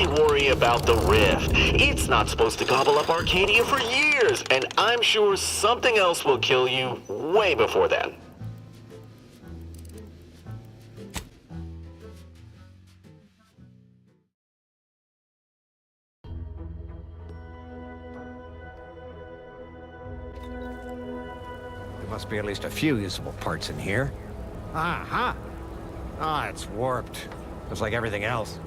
only worry about the rift. It's not supposed to gobble up Arcadia for years, and I'm sure something else will kill you way before then. There must be at least a few usable parts in here. Ah, it's warped. Just like everything else.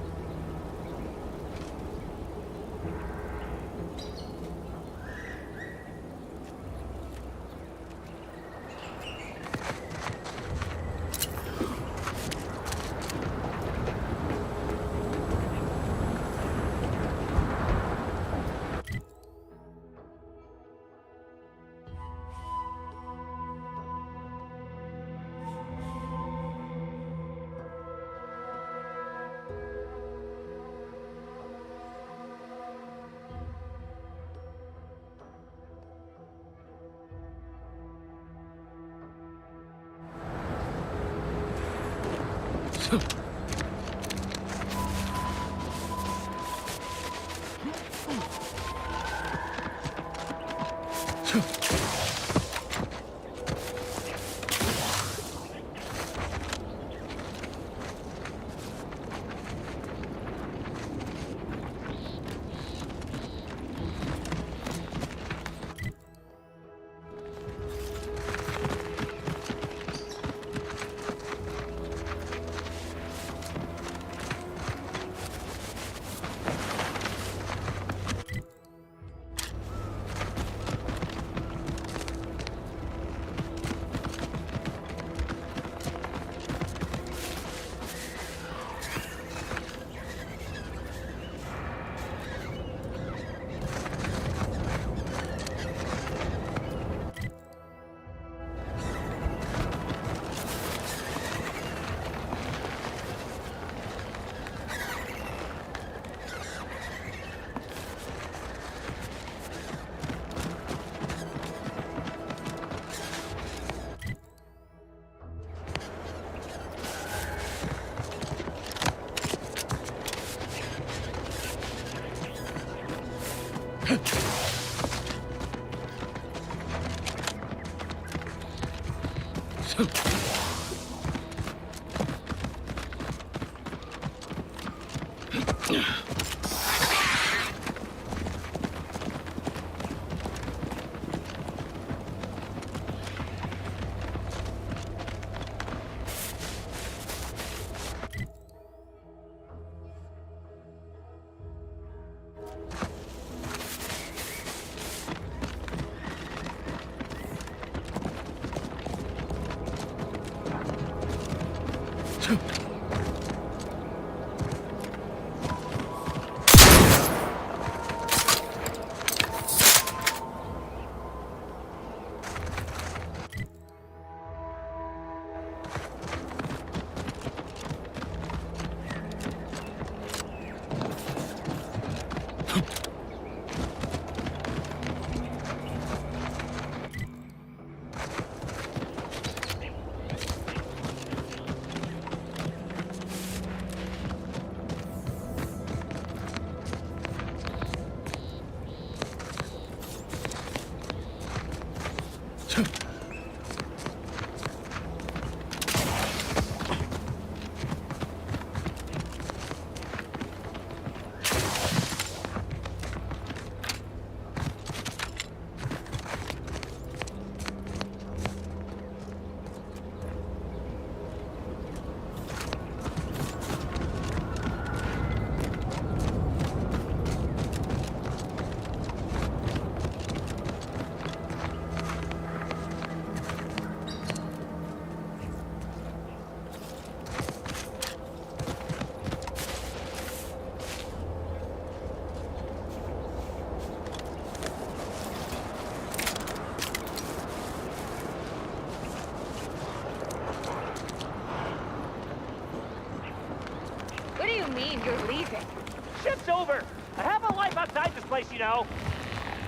You're leaving. Shift's over. I have a life outside this place, you know.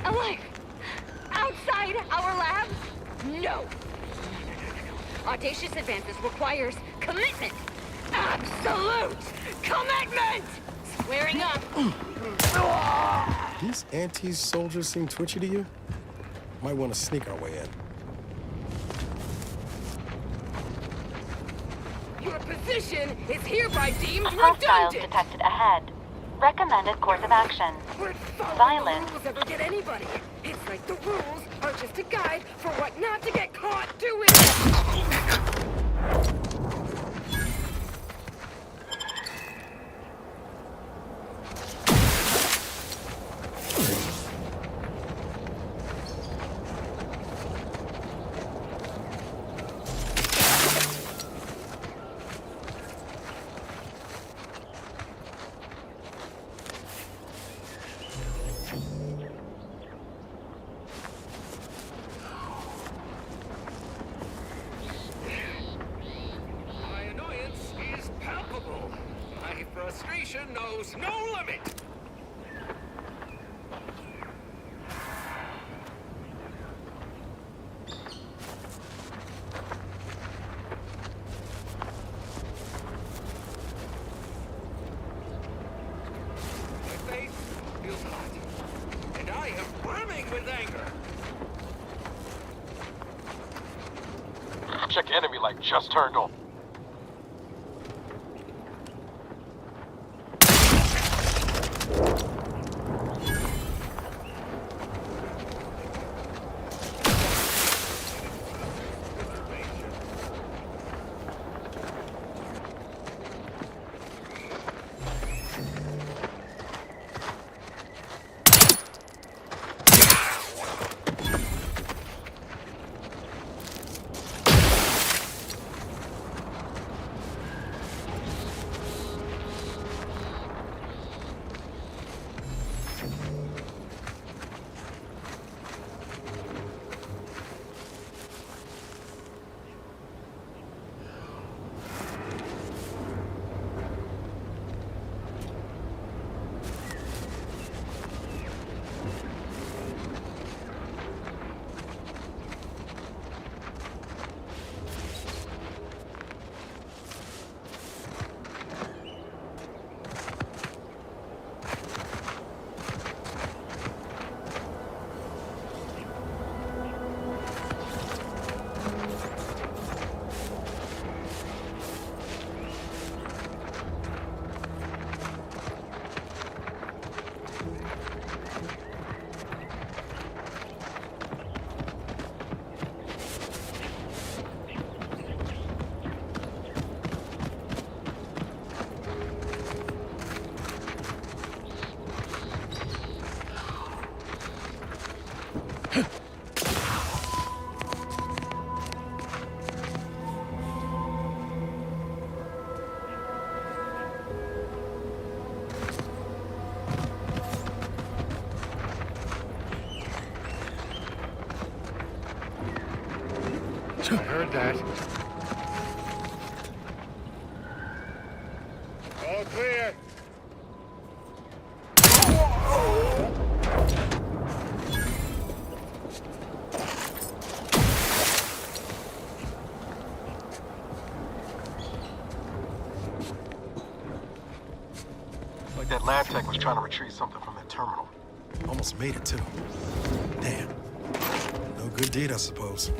A life? Outside our labs? No. Audacious advances requires commitment. Absolute commitment! Wearing up. These anti-soldiers seem twitchy to you? Might want to sneak our way in. Your position is hereby deemed Hostiles redundant. detected ahead. Recommended course of action. We're following Violent. the rules ever get anybody. It's like the rules are just a guide for what not to get caught doing. My annoyance is palpable. My frustration knows no limit. My face feels hot, and I am brimming with anger. Check enemy light just turned on. I heard that. All clear. Like that lab tech was trying to retrieve something from that terminal. Almost made it, too. Damn. No good deed, I suppose.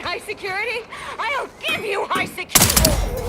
high security? I'll give you high security!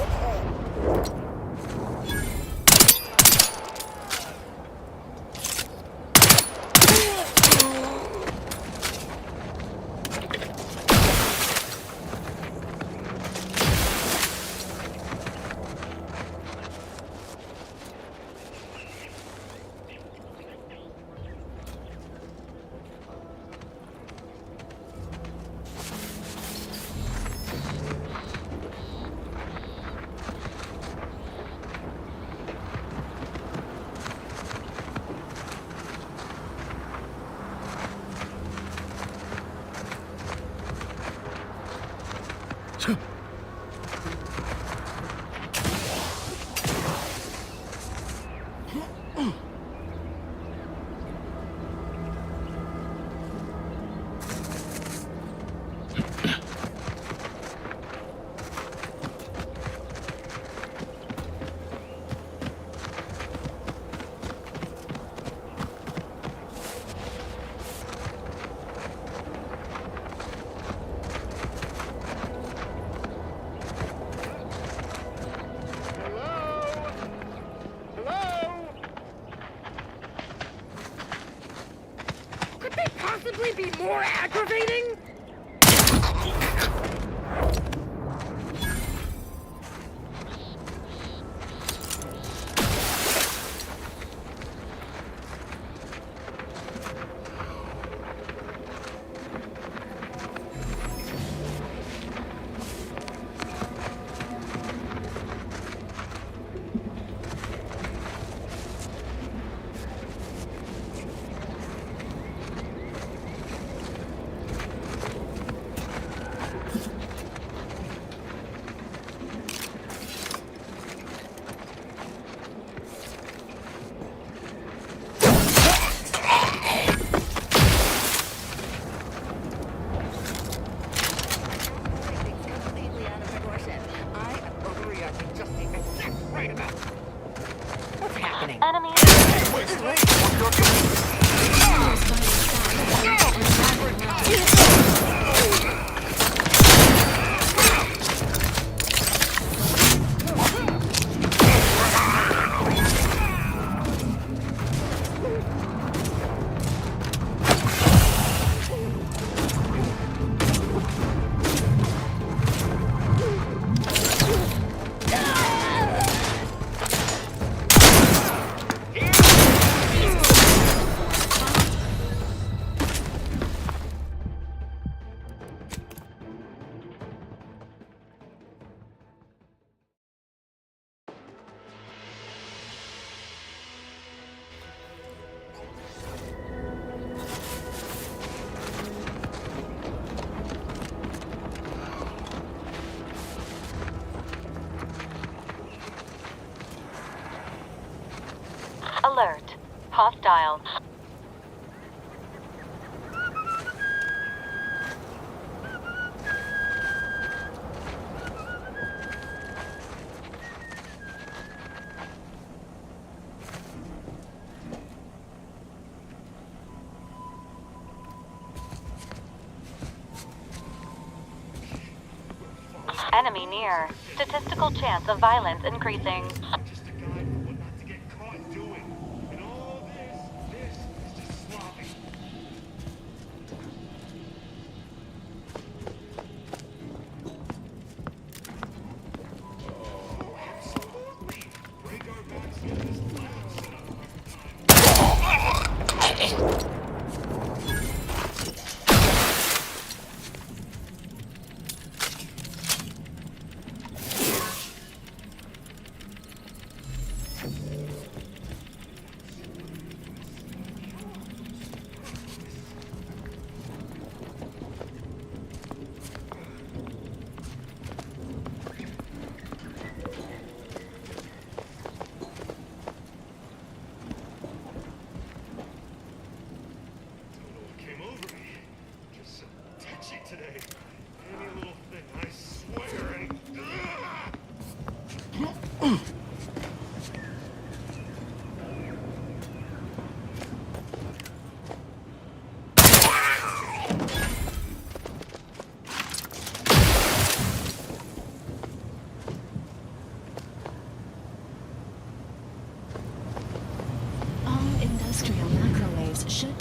Possibly be more aggravating? Alert. Hostile. Enemy near. Statistical chance of violence increasing.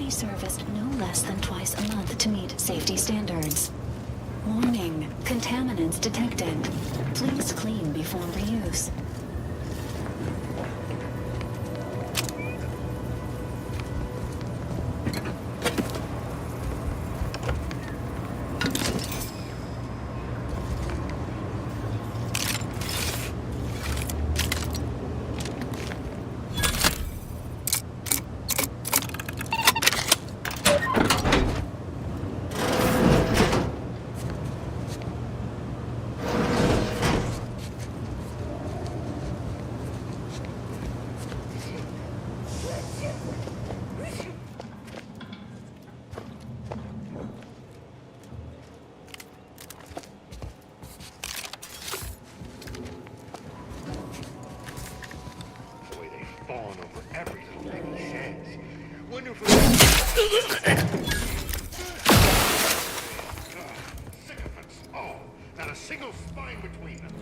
be serviced no less than twice a month to meet safety standards. Warning, contaminants detected. Please clean before reuse. Fawn over every little thing he says. Wonder if sycophants all. Not a single spine between them.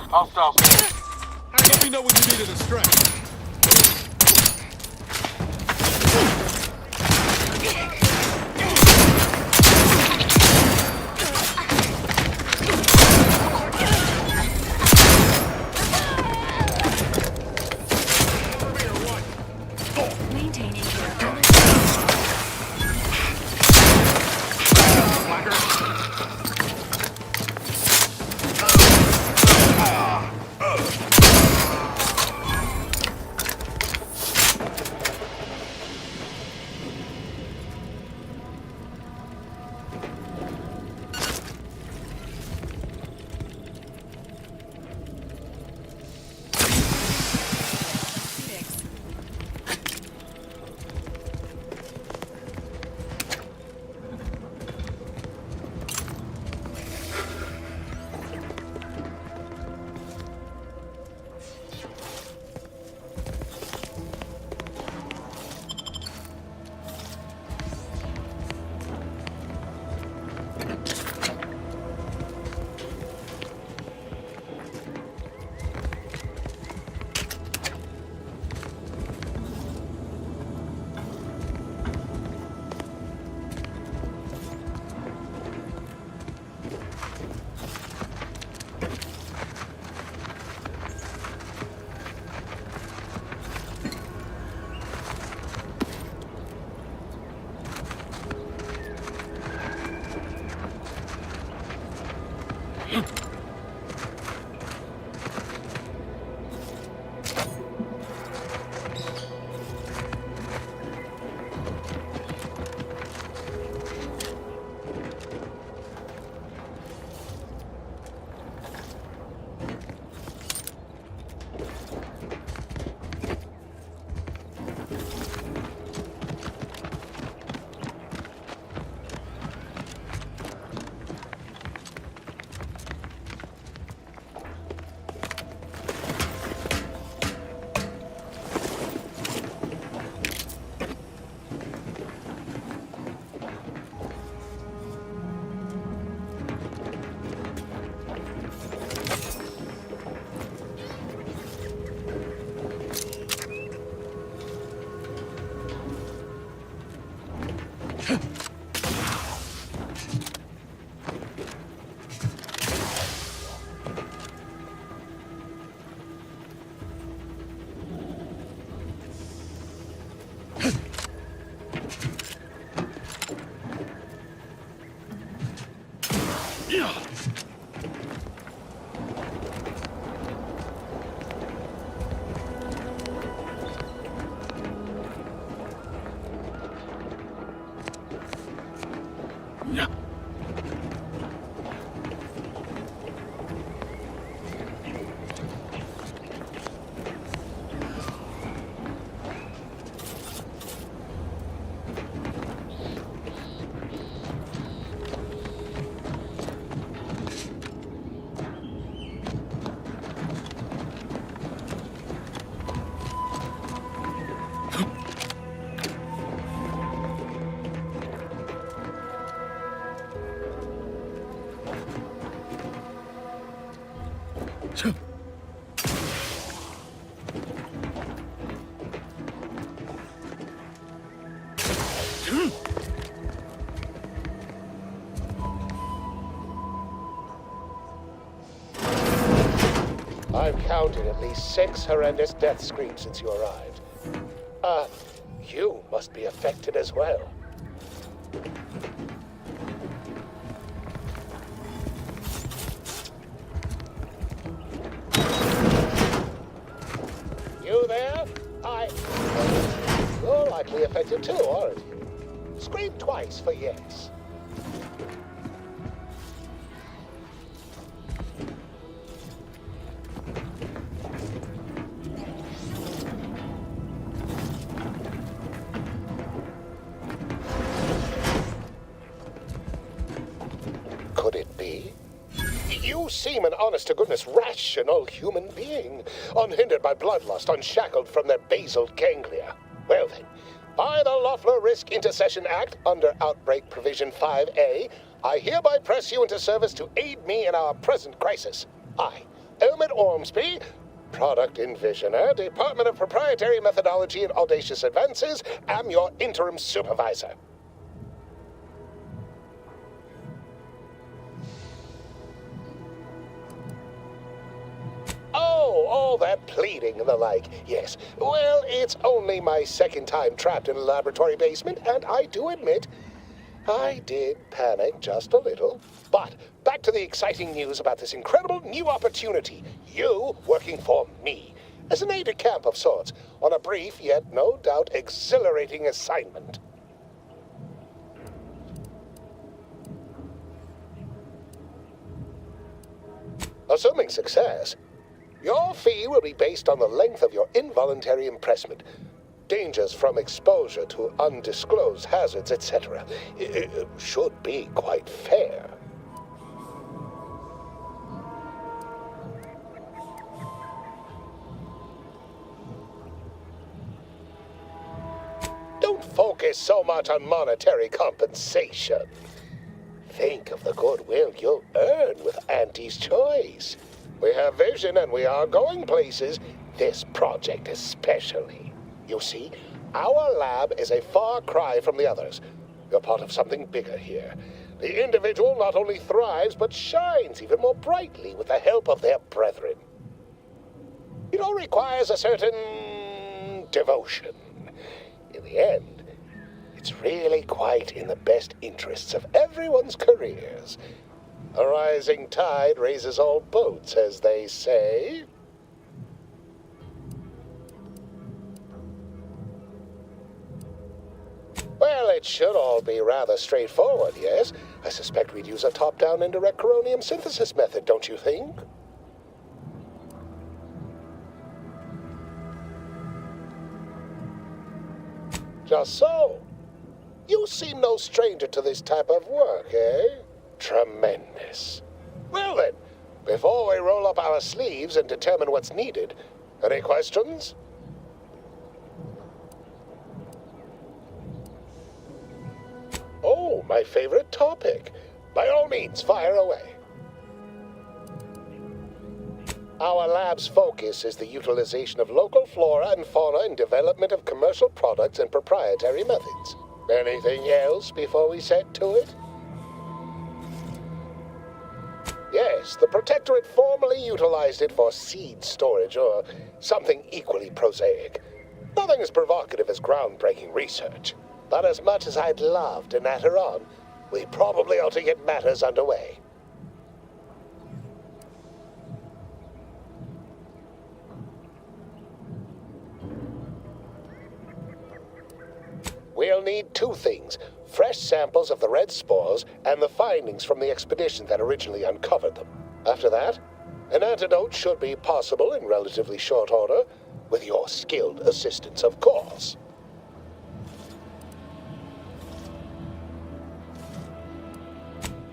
Hostiles. Hey, let me know when you need a distraction. Maintaining I've counted at least 6 horrendous death screams since you arrived. You must be affected as well. You there? You're likely affected too, aren't you? Scream twice for yes. Could it be? You seem an honest-to-goodness rational human being, unhindered by bloodlust, unshackled from their basal ganglia. Well then, by the Loeffler Risk Intercession Act, under Outbreak Provision 5A, I hereby press you into service to aid me in our present crisis. I, Elmet Ormsby, Product Envisioner, Department of Proprietary Methodology and Audacious Advances, am your interim supervisor. Oh, all that pleading and the like. Yes. Well, it's only my second time trapped in a laboratory basement, and I do admit, I did panic just a little. But back to the exciting news about this incredible new opportunity. You working for me, as an aide-de-camp of sorts, on a brief yet no doubt exhilarating assignment. Assuming success, your fee will be based on the length of your involuntary impressment, dangers from exposure to undisclosed hazards, etc. It should be quite fair. Don't focus so much on monetary compensation. Think of the goodwill you'll earn with Auntie's choice. We have vision and we are going places, this project especially. You see, our lab is a far cry from the others. You're part of something bigger here. The individual not only thrives, but shines even more brightly with the help of their brethren. It all requires a certain devotion. In the end, it's really quite in the best interests of everyone's careers. A rising tide raises all boats, as they say. Well, it should all be rather straightforward, yes? I suspect we'd use a top-down indirect coronium synthesis method, don't you think? Just so. You seem no stranger to this type of work, eh? Tremendous. Well then, before we roll up our sleeves and determine what's needed, any questions? Oh, my favorite topic. By all means, fire away. Our lab's focus is the utilization of local flora and fauna in development of commercial products and proprietary methods. Anything else before we set to it? Yes, the Protectorate formerly utilized it for seed storage or something equally prosaic. Nothing as provocative as groundbreaking research. But as much as I'd love to natter on, we probably ought to get matters underway. We'll need two things: fresh samples of the red spores and the findings from the expedition that originally uncovered them. After that, an antidote should be possible in relatively short order, with your skilled assistance, of course.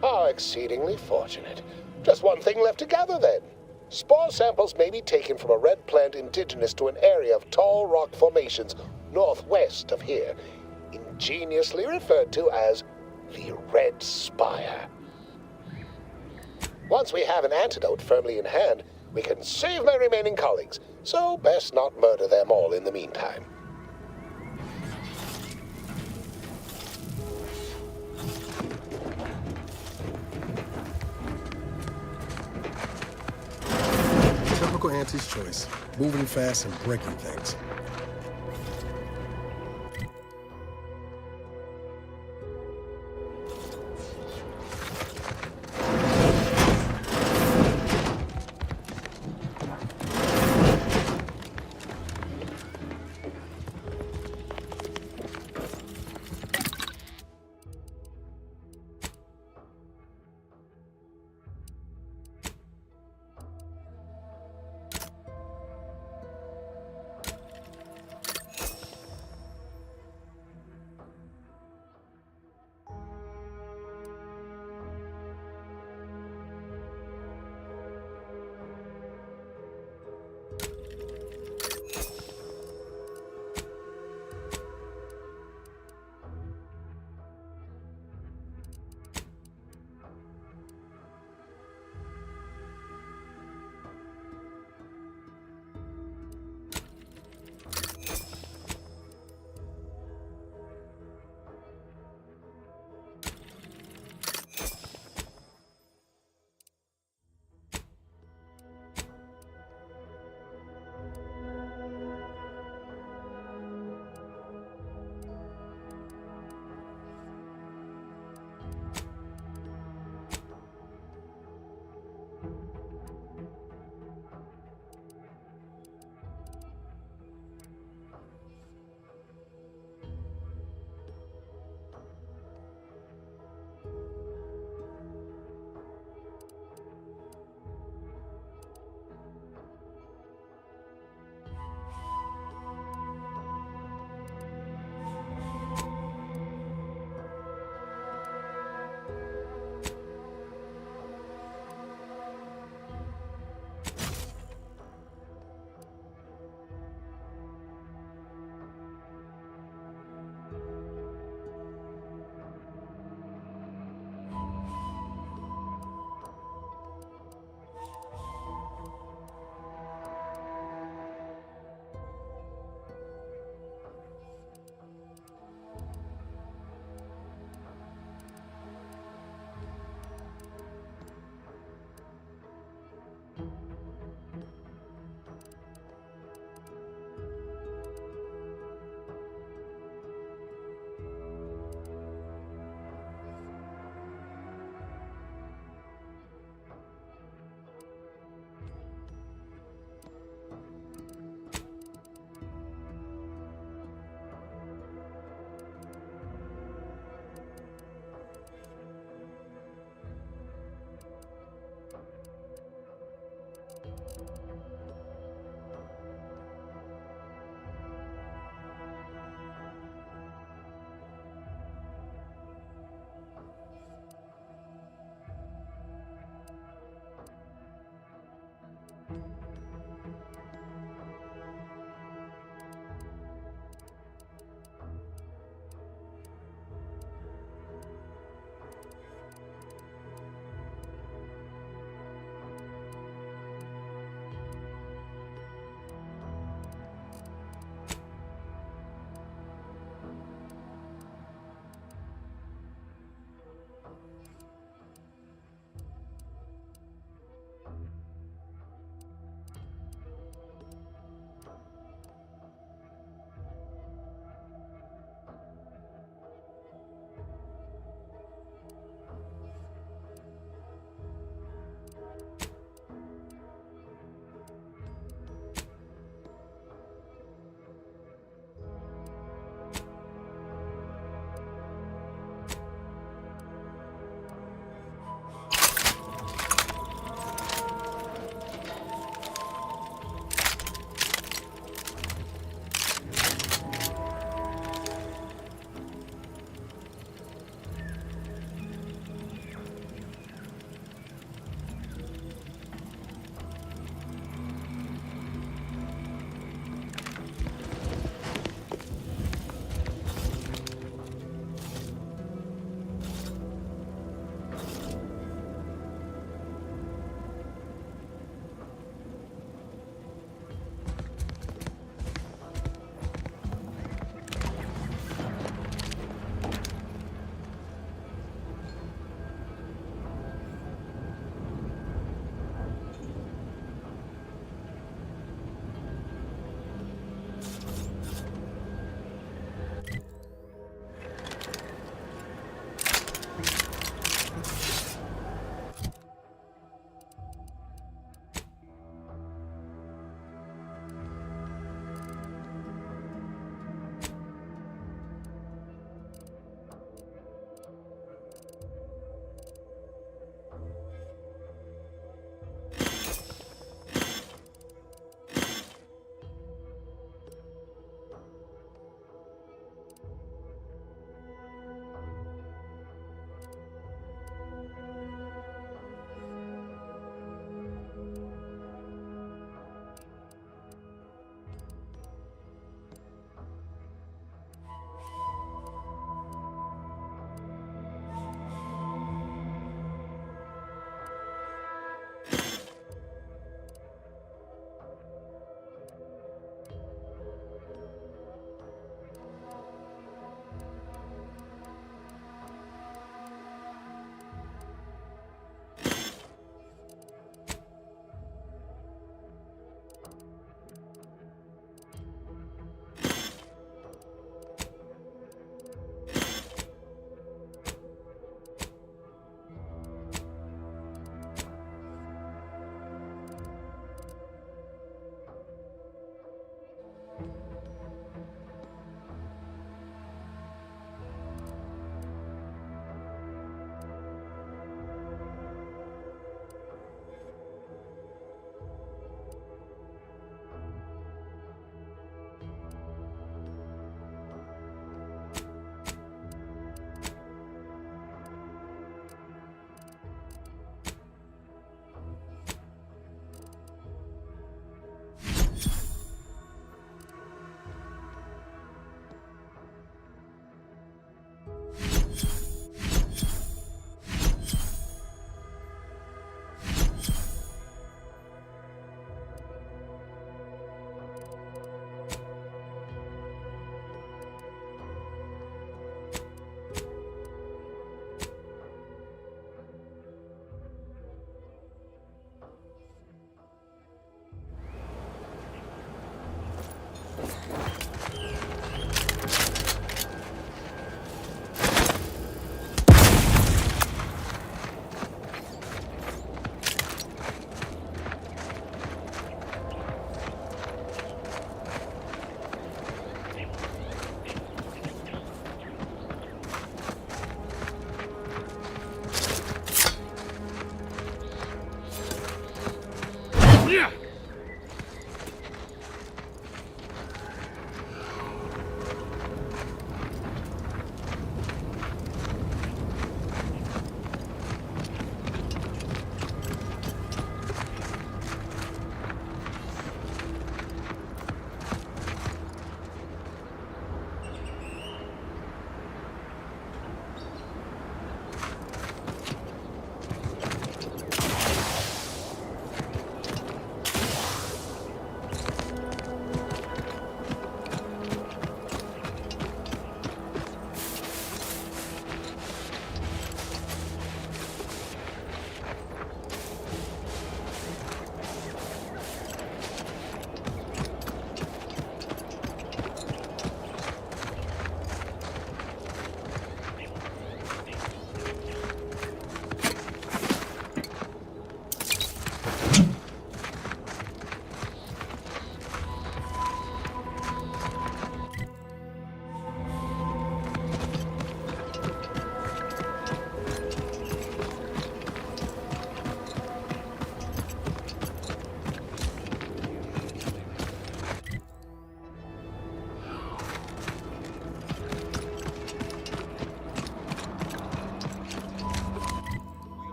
How exceedingly fortunate. Just one thing left to gather, then. Spore samples may be taken from a red plant indigenous to an area of tall rock formations northwest of here, ingeniously referred to as the Red Spire. Once we have an antidote firmly in hand, we can save my remaining colleagues, so best not murder them all in the meantime. Typical Auntie's choice. Moving fast and breaking things.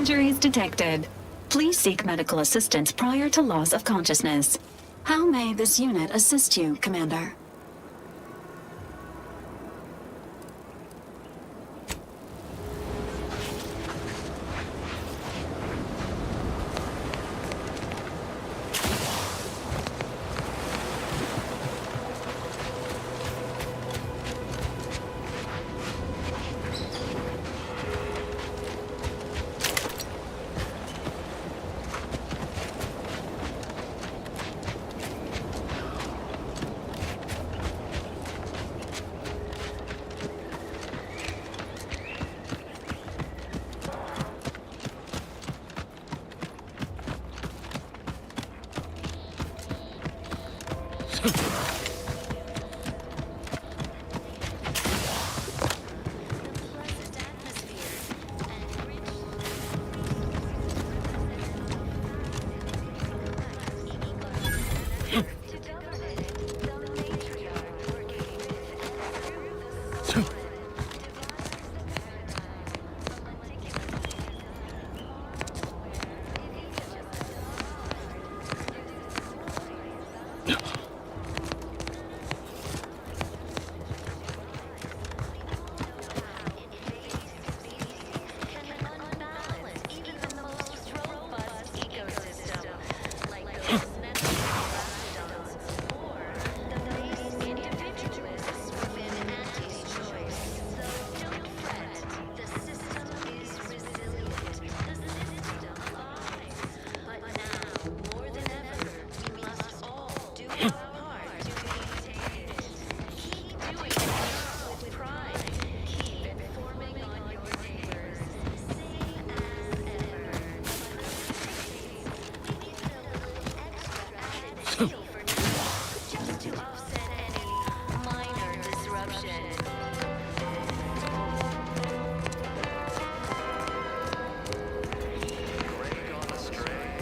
Injuries detected. Please seek medical assistance prior to loss of consciousness. How may this unit assist you, Commander?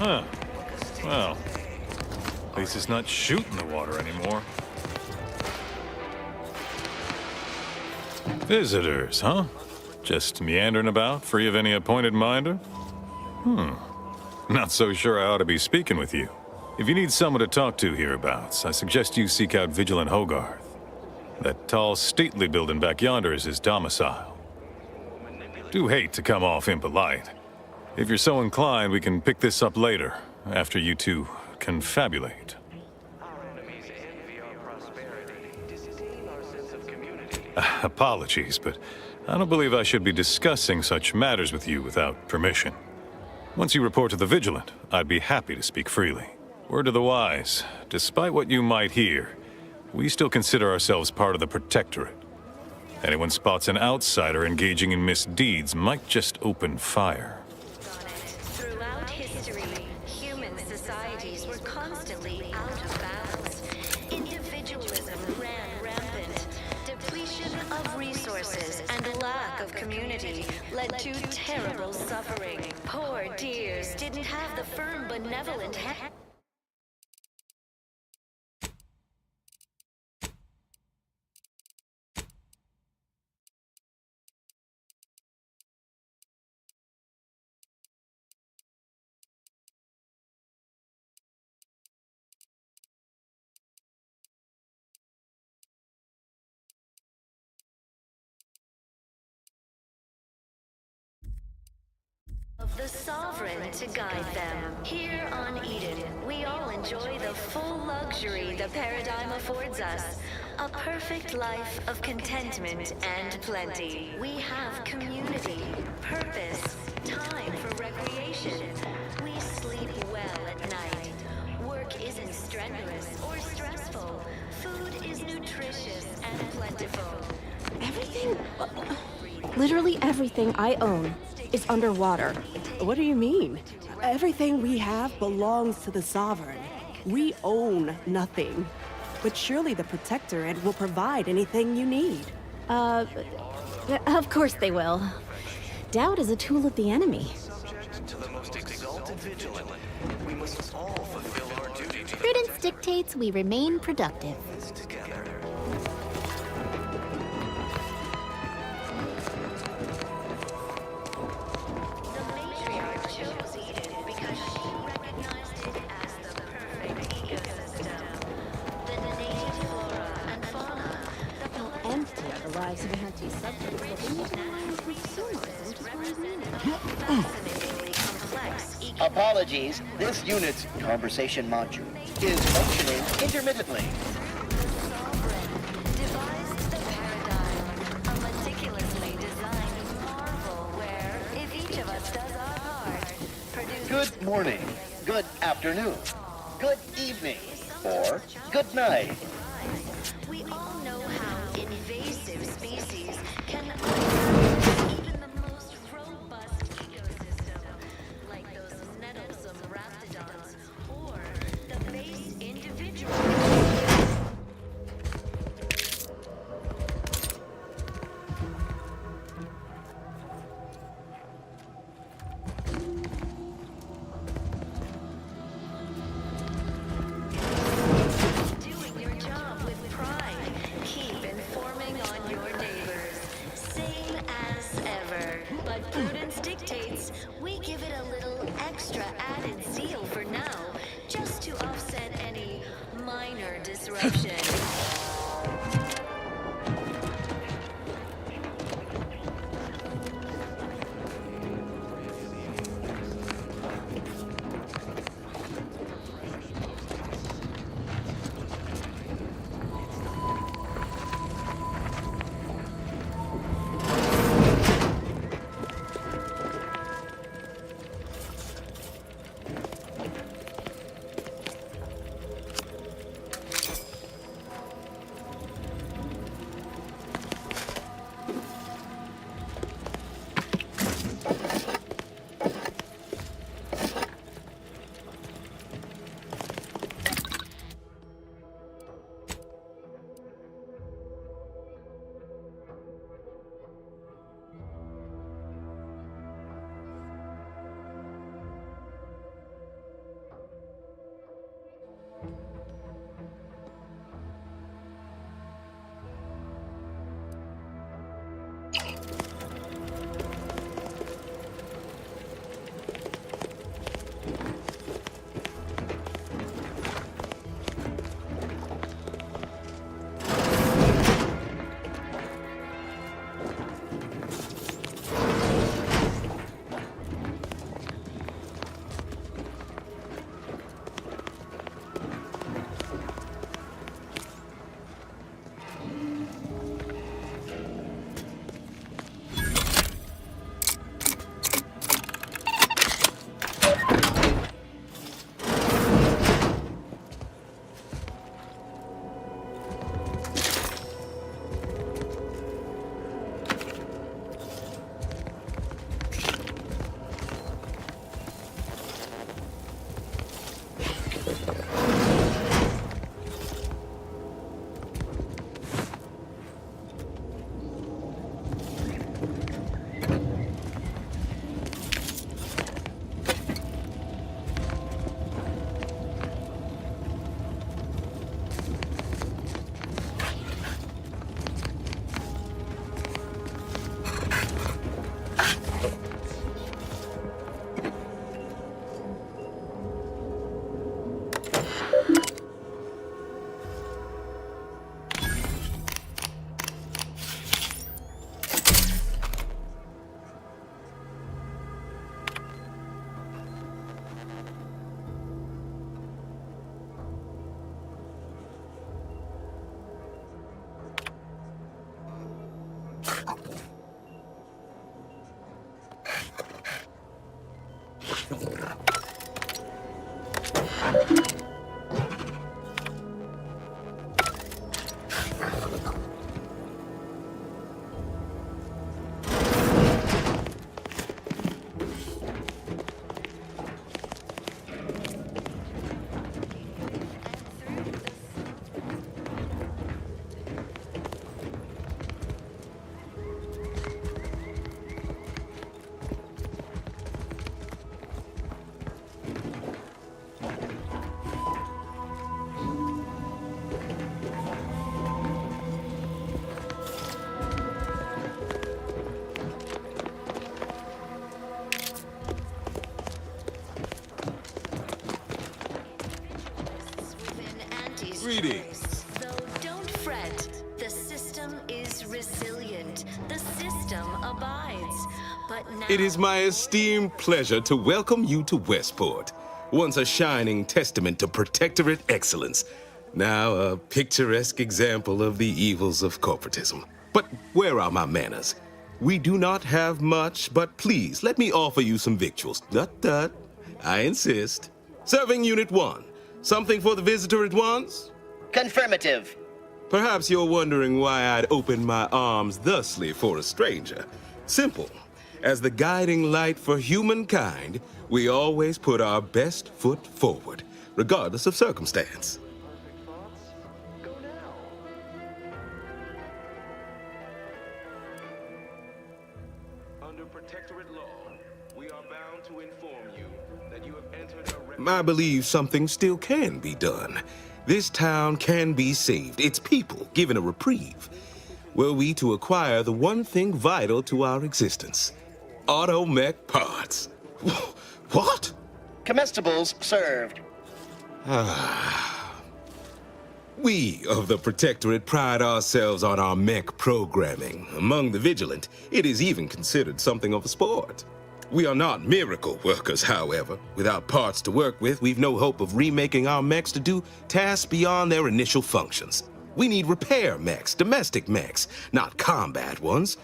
Huh. Well, at least it's not shooting the water anymore. Visitors, huh? Just meandering about, free of any appointed minder? Not so sure I ought to be speaking with you. If you need someone to talk to hereabouts, I suggest you seek out Vigilant Hogarth. That tall, stately building back yonder is his domicile. Do hate to come off impolite. If you're so inclined, we can pick this up later, after you two confabulate. Apologies, but I don't believe I should be discussing such matters with you without permission. Once you report to the Vigilant, I'd be happy to speak freely. Word to the wise, despite what you might hear, we still consider ourselves part of the Protectorate. Anyone spots an outsider engaging in misdeeds might just open fire. Throughout history, human societies were constantly out of balance. Individualism ran rampant. Depletion of resources and lack of community led to terrible suffering. Poor dears didn't have the firm, benevolent hand. Of the Sovereign to guide them. Here on Eden, we all enjoy the full luxury the paradigm affords us. A perfect life of contentment and plenty. We have community, purpose, time for recreation. We sleep well at night. Work isn't strenuous or stressful. Food is nutritious and plentiful. Everything, literally everything I own is underwater. What do you mean? Everything we have belongs to the Sovereign. We own nothing. But surely the Protectorate will provide anything you need. Of course they will. Doubt is a tool of the enemy. To the most exalted Vigilant, we must all fulfill our duty to the Prudence dictates we remain productive. together. Lives of the Hunty subjects that they need to align with consumers, which is why Apologies, this unit's conversation module is functioning intermittently. Devised the paradigm, a meticulously designed marvel where, if each of us does our part, produces... Good morning, good afternoon, good evening, or good night. We all know how invasive species can undermine even the most robust ecosystem, like those nettlesome raptidons, or the base individual. Doing your job with pride. Keep informing on your neighbors. Same as ever. But prudence dictates we give it a little extra added zeal for now, just to offset any minor disruption. Greetings. Though don't fret, the system is resilient. The system abides. But now It is my esteemed pleasure to welcome you to Westport, once a shining testament to protectorate excellence, now a picturesque example of the evils of corporatism. But where are my manners? We do not have much, but please let me offer you some victuals. Tut. I insist. Serving Unit 1. Something for the visitor at once? Confirmative. Perhaps you're wondering why I'd open my arms thusly for a stranger. Simple. As the guiding light for humankind, we always put our best foot forward, regardless of circumstance. Under protectorate law, we are bound to inform you that you have entered a... I believe something still can be done. This town can be saved, its people given a reprieve. Were we to acquire the one thing vital to our existence, automech parts. What? Comestibles served. We of the Protectorate pride ourselves on our mech programming. Among the vigilant, it is even considered something of a sport. We are not miracle workers, however. Without parts to work with, we've no hope of remaking our mechs to do tasks beyond their initial functions. We need repair mechs, domestic mechs, not combat ones.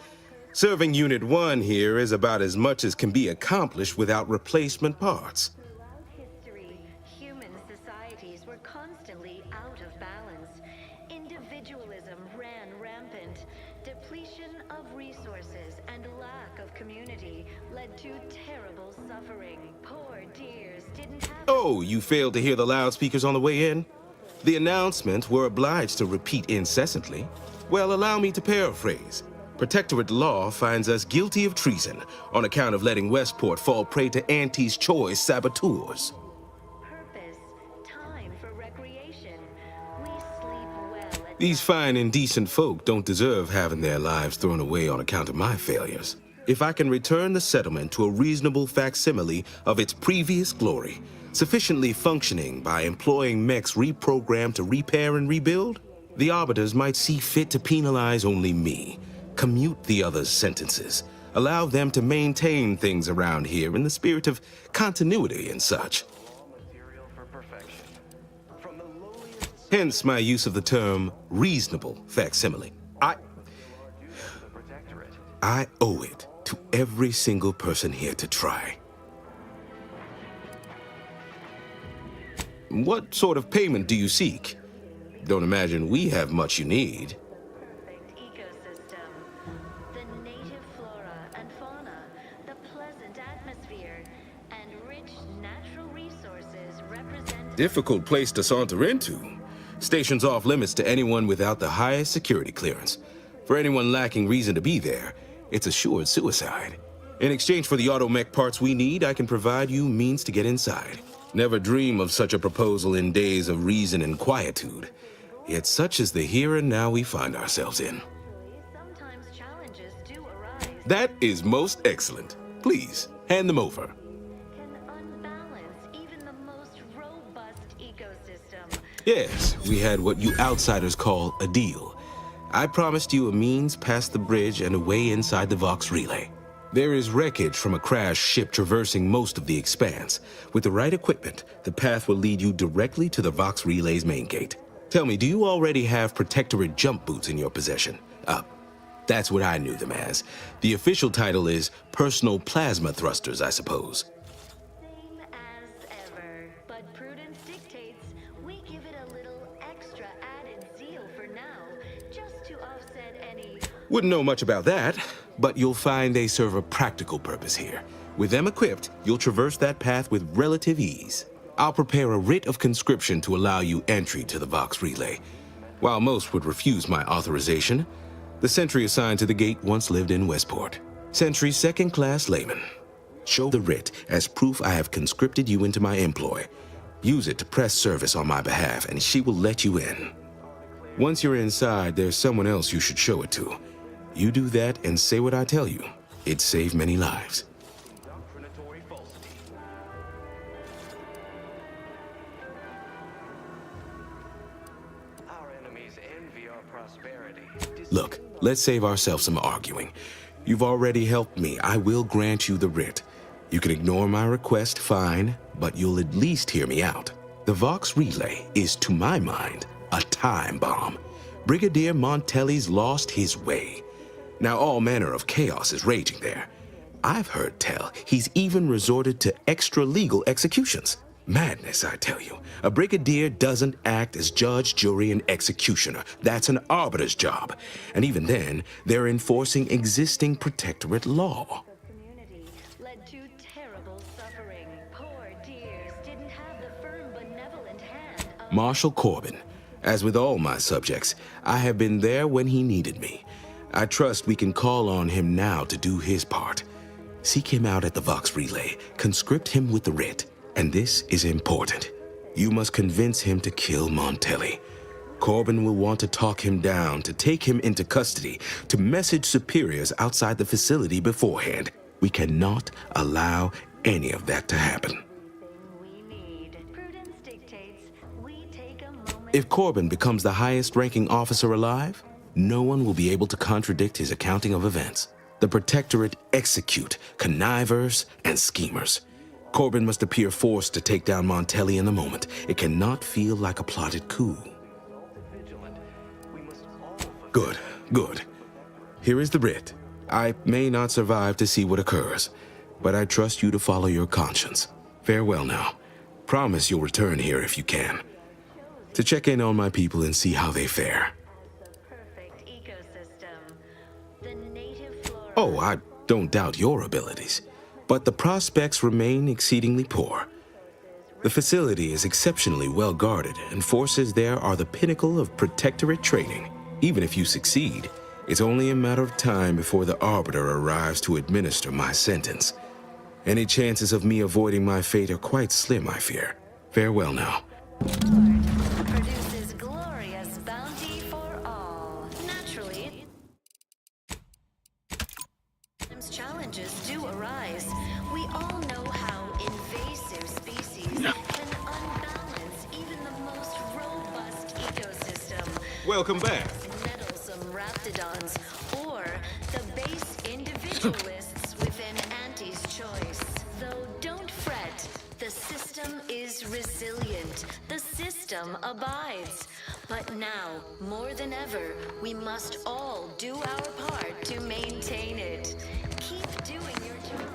Serving Unit 1 here is about as much as can be accomplished without replacement parts. throughout history, human societies were constantly out of balance. Individualism ran rampant. Depletion of resources and lack of community led to terrible suffering. Poor dears didn't have... Oh, you failed to hear the loudspeakers on the way in? The announcement we're obliged to repeat incessantly. Well, allow me to paraphrase. Protectorate law finds us guilty of treason on account of letting Westport fall prey to Auntie's choice saboteurs. Purpose, time for recreation. We sleep well at These fine and decent folk don't deserve having their lives thrown away on account of my failures. If I can return the settlement to a reasonable facsimile of its previous glory, sufficiently functioning by employing mechs reprogrammed to repair and rebuild, the arbiters might see fit to penalize only me, commute the others' sentences, allow them to maintain things around here in the spirit of continuity and such. Hence my use of the term reasonable facsimile. I owe it to every single person here to try. What sort of payment do you seek? Don't imagine we have much you need. perfect ecosystem. The native flora and fauna, the pleasant atmosphere, and rich natural resources represent... Difficult place to saunter into. Station's off limits to anyone without the highest security clearance. For anyone lacking reason to be there, it's assured suicide. In exchange for the automech parts we need, I can provide you means to get inside. Never dream of such a proposal in days of reason and quietude. Yet such is the here and now we find ourselves in. Sometimes challenges do arise. That is most excellent. Please, hand them over. Can unbalance even the most robust ecosystem. Yes, we had what you outsiders call a deal. I promised you a means past the bridge and a way inside the Vox relay. There is wreckage from a crashed ship traversing most of the expanse. With the right equipment, the path will lead you directly to the Vox relay's main gate. Tell me, do you already have Protectorate jump boots in your possession? That's what I knew them as. The official title is Personal Plasma Thrusters, I suppose. Same as ever, but prudence dictates, we give it a little extra added zeal for now, just to offset any... Wouldn't know much about that, but you'll find they serve a practical purpose here. With them equipped, you'll traverse that path with relative ease. I'll prepare a writ of conscription to allow you entry to the Vox Relay. While most would refuse my authorization, the sentry assigned to the gate once lived in Westport. Sentry second-class layman. Show the writ as proof I have conscripted you into my employ. Use it to press service on my behalf, and she will let you in. Once you're inside, there's someone else you should show it to. You do that and say what I tell you. It'd save many lives. Look, let's save ourselves some arguing. You've already helped me. I will grant you the writ. You can ignore my request, fine, but you'll at least hear me out. The Vox Relay is, to my mind, a time bomb. Brigadier Montelli's lost his way. Now all manner of chaos is raging there. I've heard tell he's even resorted to extra-legal executions. Madness, I tell you. A brigadier doesn't act as judge, jury, and executioner. That's an arbiter's job. And even then, they're enforcing existing protectorate law. Led to terrible suffering. Poor dears didn't have the firm, benevolent hand of... Marshal Corbin. As with all my subjects, I have been there when he needed me. I trust we can call on him now to do his part. Seek him out at the Vox Relay. Conscript him with the writ. And this is important. You must convince him to kill Montelli. Corbin will want to talk him down, to take him into custody, to message superiors outside the facility beforehand. We cannot allow any of that to happen. If Corbin becomes the highest-ranking officer alive, no one will be able to contradict his accounting of events. The Protectorate execute connivers and schemers. Corbin must appear forced to take down Montelli in the moment. It cannot feel like a plotted coup. Good, good. Here is the writ. I may not survive to see what occurs, but I trust you to follow your conscience. Farewell now. Promise you'll return here if you can, to check in on my people and see how they fare. Oh, I don't doubt your abilities, but the prospects remain exceedingly poor. The facility is exceptionally well guarded, and forces there are the pinnacle of protectorate training. Even if you succeed, it's only a matter of time before the Arbiter arrives to administer my sentence. Any chances of me avoiding my fate are quite slim, I fear. Farewell now. Produces glorious bounty for all. Naturally, challenges do arise. We all know how invasive species can unbalance even the most robust ecosystem. Welcome back. Meddlesome raptidons, or the base individualists within Auntie's choice. Though don't fret, the system is resilient. The system abides. But now, more than ever, we must all do our part to maintain it. Keep doing your job.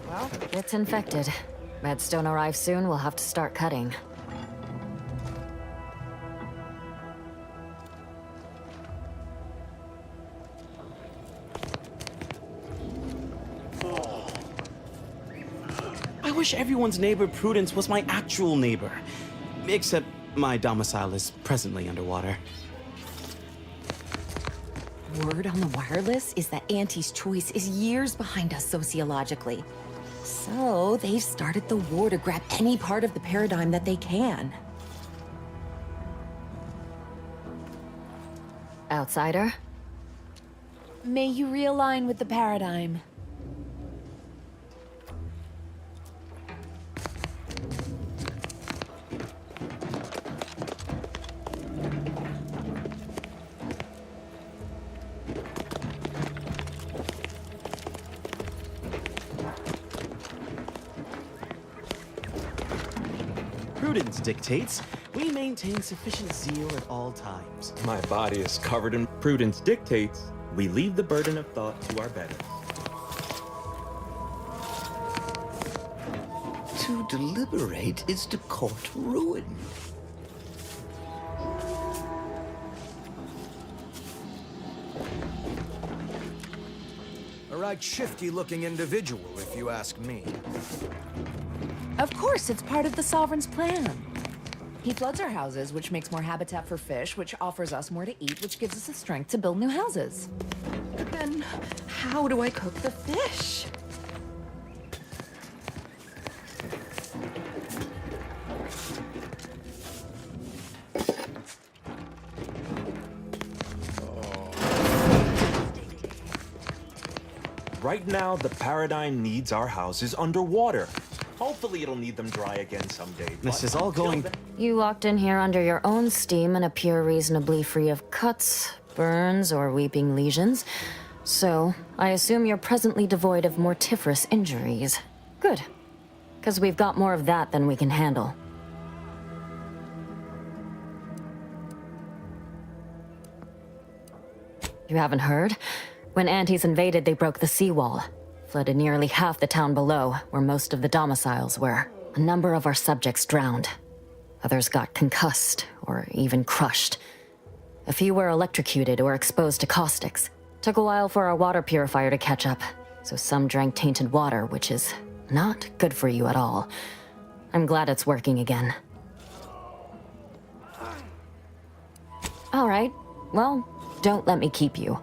Well, it's infected. Redstone arrives soon, we'll have to start cutting. I wish everyone's neighbor Prudence was my actual neighbor. Except my domicile is presently underwater. Word on the wireless is that Auntie's choice is years behind us sociologically. So they've started the war to grab any part of the paradigm that they can. Outsider? May you realign with the paradigm. prudence dictates we maintain sufficient zeal at all times. My body is covered in prudence dictates we leave the burden of thought to our betters. To deliberate is to court ruin. A right shifty-looking individual, if you ask me. Of course, it's part of the Sovereign's plan. He floods our houses, which makes more habitat for fish, which offers us more to eat, which gives us the strength to build new houses. Then, how do I cook the fish? Right now, the paradigm needs our houses underwater. Hopefully it'll need them dry again someday. This is all going... You walked in here under your own steam and appear reasonably free of cuts, burns, or weeping lesions. So, I assume you're presently devoid of mortiferous injuries. Good. Because we've got more of that than we can handle. You haven't heard? When Antes invaded, they broke the seawall. Flooded nearly half the town below, where most of the domiciles were. A number of our subjects drowned. Others got concussed, or even crushed. A few were electrocuted or exposed to caustics. Took a while for our water purifier to catch up, so some drank tainted water, which is not good for you at all. I'm glad it's working again. All right, well, don't let me keep you.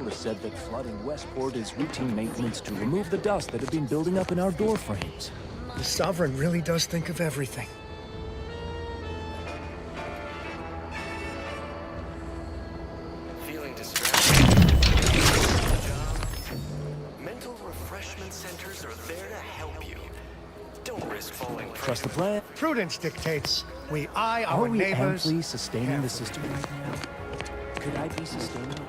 Said that flooding Westport is routine maintenance to remove the dust that had been building up in our door frames. The Sovereign really does think of everything. Feeling distracted? Mental refreshment centers are there to help you. Don't risk falling prey. Trust the plan. Prudence dictates we eye our Are we neighbors. amply sustaining the system right now? Could I be sustaining it?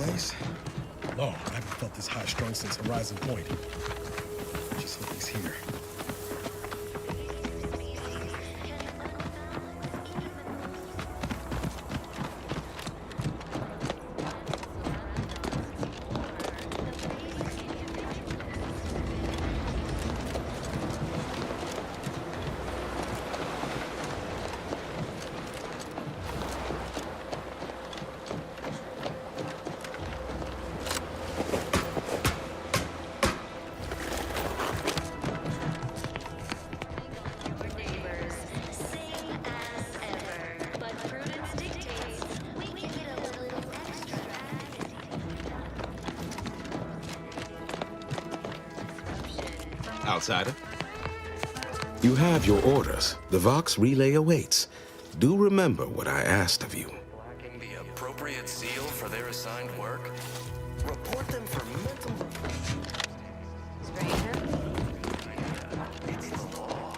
place? Lord, I haven't felt this high-strung since Horizon Point. Just hope he's here. Outsider? You have your orders. The Vox relay awaits. Do remember what I asked of you. Lacking the appropriate seal for their assigned work? Report them for mental... It's the law.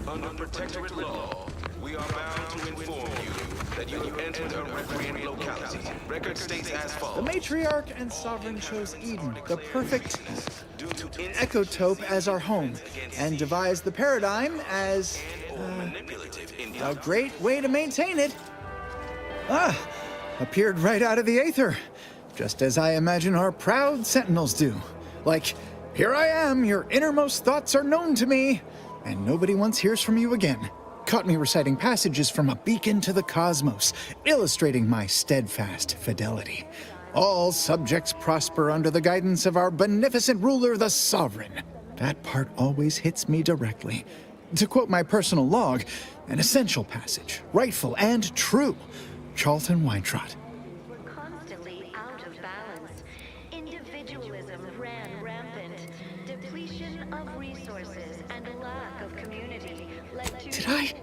Under protectorate law, we are bound to inform you that you have entered a recreant locality. Record states as The follows. matriarch and sovereign chose Eden, the perfect ecotope, as our home, and devised the paradigm as a great way to maintain it. Appeared right out of the aether, just as I imagine our proud sentinels do. Like, here I am, your innermost thoughts are known to me, and nobody once hears from you again. Caught me reciting passages from a beacon to the cosmos, illustrating my steadfast fidelity. All subjects prosper under the guidance of our beneficent ruler, the Sovereign. That part always hits me directly. To quote my personal log, an essential passage, rightful and true. Charlton Weintraub. Constantly out of balance. Individualism ran rampant. Depletion of resources and lack of community led to... Did I?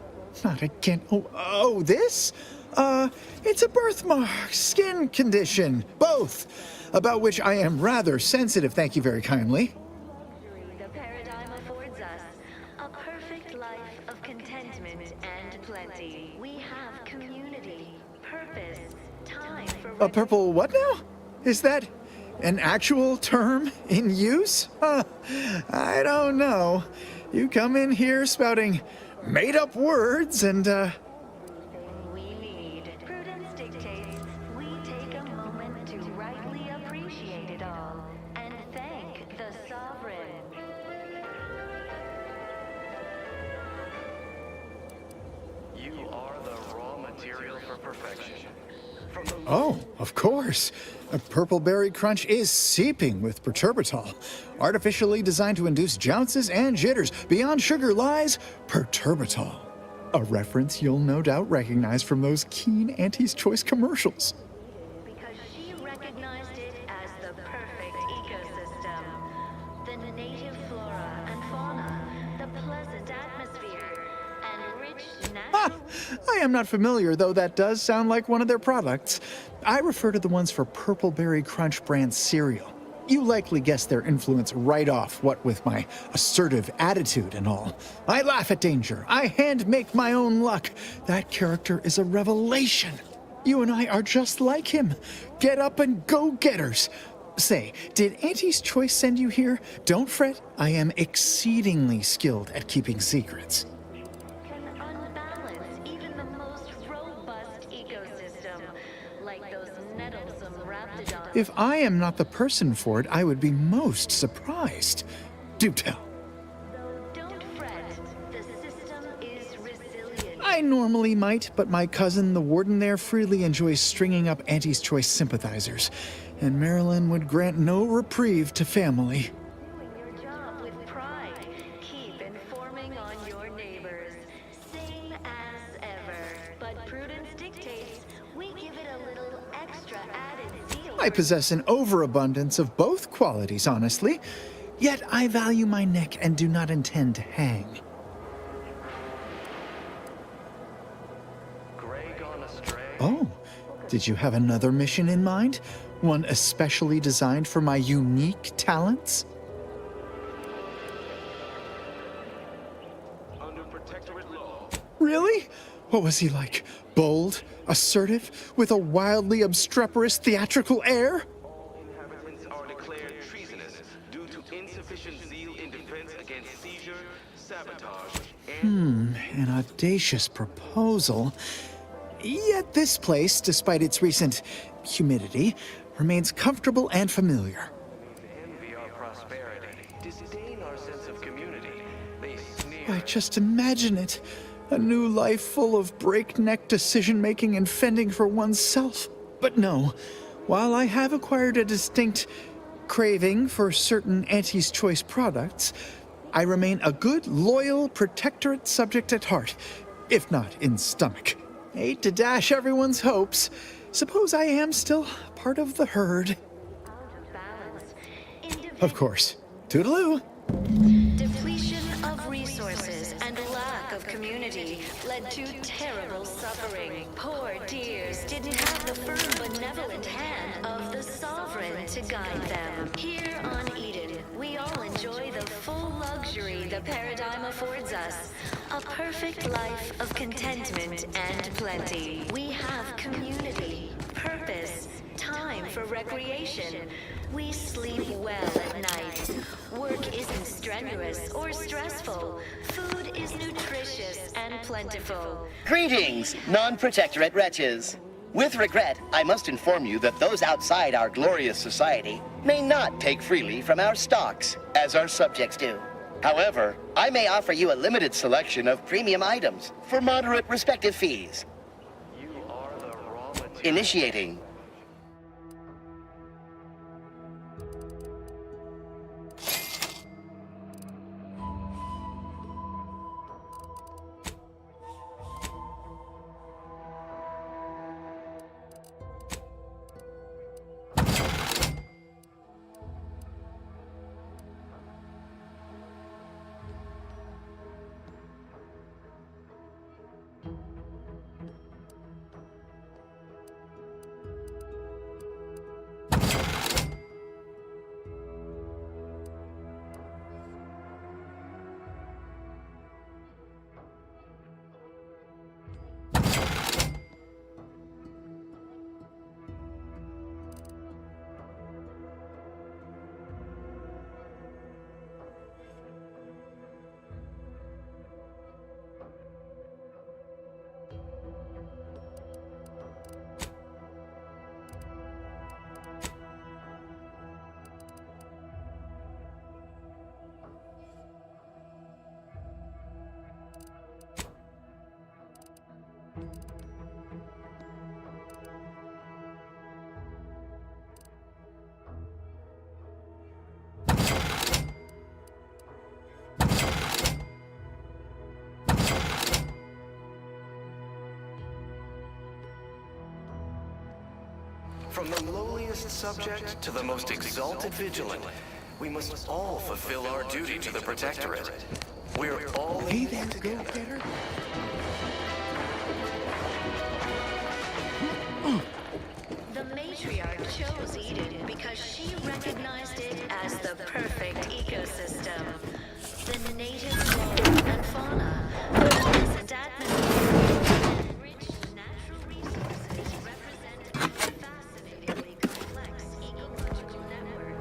Not again. Oh, this? It's a birthmark, skin condition, both, about which I am rather sensitive, thank you very kindly. The paradigm affords us a perfect life of contentment and plenty. We have community, purpose, time for... A purple what now? Is that an actual term in use? I don't know. You come in here spouting made-up words and, We need. Prudence dictates we take a moment to rightly appreciate it all and thank the Sovereign. You are the raw material for perfection. From the... Oh, of course. A purple berry crunch is seeping with perturbatol, artificially designed to induce jounces and jitters. Beyond sugar lies perturbatol, a reference you'll no doubt recognize from those keen Auntie's Choice commercials. Because she recognized it as the perfect ecosystem. The native flora and fauna, the pleasant atmosphere, and rich natural... I am not familiar, though that does sound like one of their products. I refer to the ones for Purple Berry Crunch brand cereal. You likely guessed their influence right off, what with my assertive attitude and all. I laugh at danger. I hand make my own luck. That character is a revelation. You and I are just like him. Get up and go-getters. Say, did Auntie's Choice send you here? Don't fret. I am exceedingly skilled at keeping secrets. If I am not the person for it, I would be most surprised. Do tell. Don't fret, the system is resilient. I normally might, but my cousin, the warden there, freely enjoys stringing up Auntie's Choice sympathizers, and Marilyn would grant no reprieve to family. Doing your job with pride. Keep informing on your neighbors. Same as ever. But prudence dictates we give it a little extra added zeal. I possess an overabundance of both qualities, honestly. Yet I value my neck and do not intend to hang. Oh, did you have another mission in mind? One especially designed for my unique talents? Under protectorate law. Really? What was he like? Bold? Assertive? With a wildly obstreperous theatrical air? Inhabitants are declared treasonous due to insufficient zeal in defense against seizure, sabotage, An audacious proposal. Yet this place, despite its recent humidity, remains comfortable and familiar. envy our prosperity, disdain our sense of community. They sneer. Why, just imagine it. A new life full of breakneck decision-making and fending for oneself. But no, while I have acquired a distinct craving for certain Auntie's Choice products, I remain a good, loyal Protectorate subject at heart, if not in stomach. Hate to dash everyone's hopes. Suppose I am still part of the herd. Of course. Toodaloo. Depletion of resources and lack of community led to terrible suffering. Poor dears didn't have the firm, benevolent hand of the Sovereign to guide them. Here on Eden, we all enjoy the full luxury the paradigm affords us. A perfect life of contentment and plenty. We have community, purpose, time for recreation. We sleep well at night. Work isn't strenuous or stressful. Food is nutritious and plentiful. Greetings, non-protectorate wretches. With regret, I must inform you that those outside our glorious society may not take freely from our stocks, as our subjects do. However, I may offer you a limited selection of premium items for moderate respective fees. Initiating. From the lowliest subject to the most exalted vigilant, we must all fulfill our duty to the Protectorate. We're all Hey there, go-getter. The matriarch chose Eden because she recognized it as the perfect ecosystem. The native flora and fauna, the pleasant atmosphere, and rich natural resources represent a fascinatingly complex ecological network.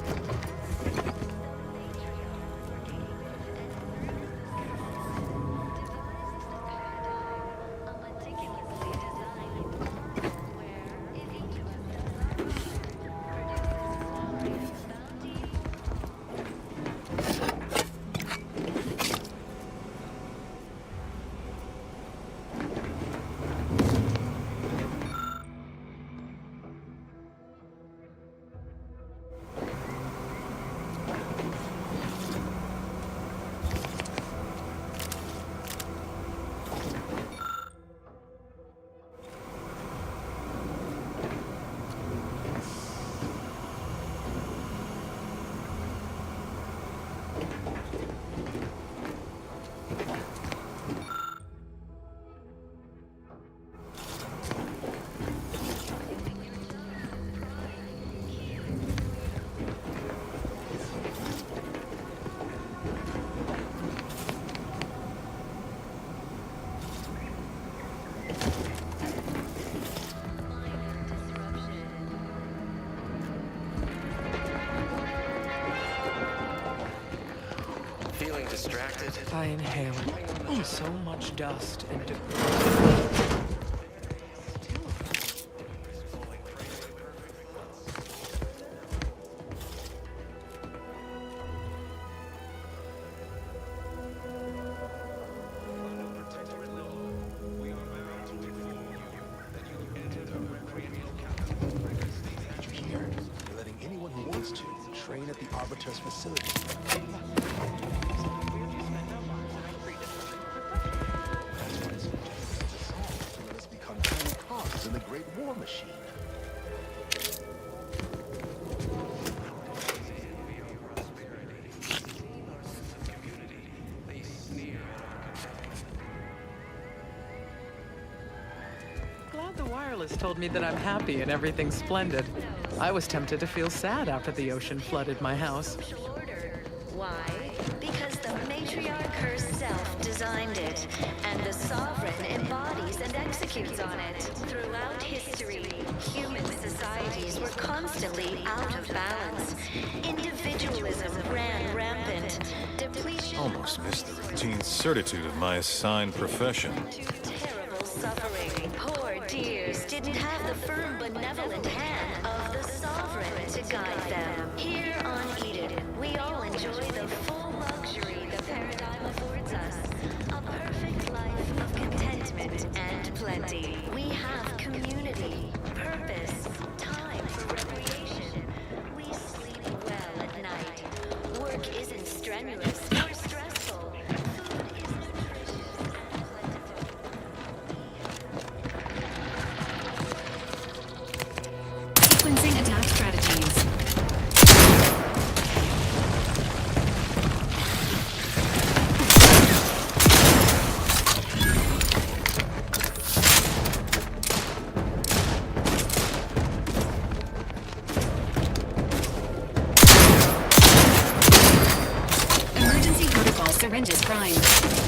feeling distracted? I inhale so much dust and debris. You're letting anyone who wants to train at the Arbiter's facility. That's why it's dissolved to let us become tiny cogs in the Great War Machine. Glad the wireless told me that I'm happy and everything's splendid. I was tempted to feel sad after the ocean flooded my house. Why? Because the matriarch herself designed it, and the sovereign embodies and executes on it. Throughout history, human societies were constantly out of balance. Individualism ran rampant. Depletion. Almost missed the routine certitude of my assigned profession. Terrible suffering. Poor dears didn't have the firm, benevolent hand of the sovereign to guide them. Here on Eden, we all enjoy the full luxury the paradigm affords us. A perfect life of contentment and plenty. We have community, purpose, time for recreation. We sleep well at night. Work isn't strenuous or stressful. Food is nutritious and plentiful. Sequencing attack strategies. Emergency protocol syringes primed.